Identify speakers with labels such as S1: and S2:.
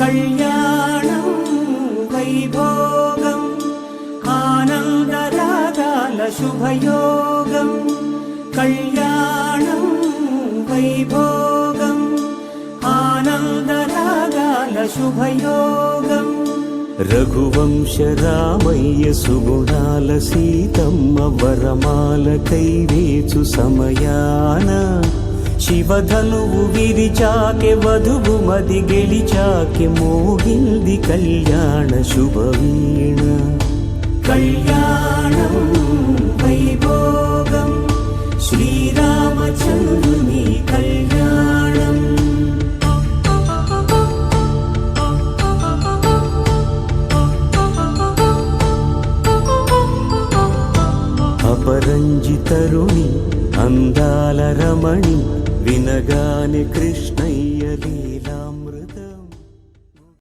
S1: కళ్యాణం వైభోగం ఆనందరాగాల శుభయోగం కళ్యాణం వైభోగం ఆనందరాగాల శుభయోగం రఘువంశ రామయ్య సుగుణాల సీతమ్మ వరమాల కైవేచు సమయాన శివధనువు విరిచాకె వధువు మది గెలిచాకె మోగింది కళ్యాణ శుభవీణ కళ్యాణం వైభోగం శ్రీరామచంద్రుని కళ్యాణం అపరంజి తరుణి అందాల రమణి వినగానే కృష్ణయ్యది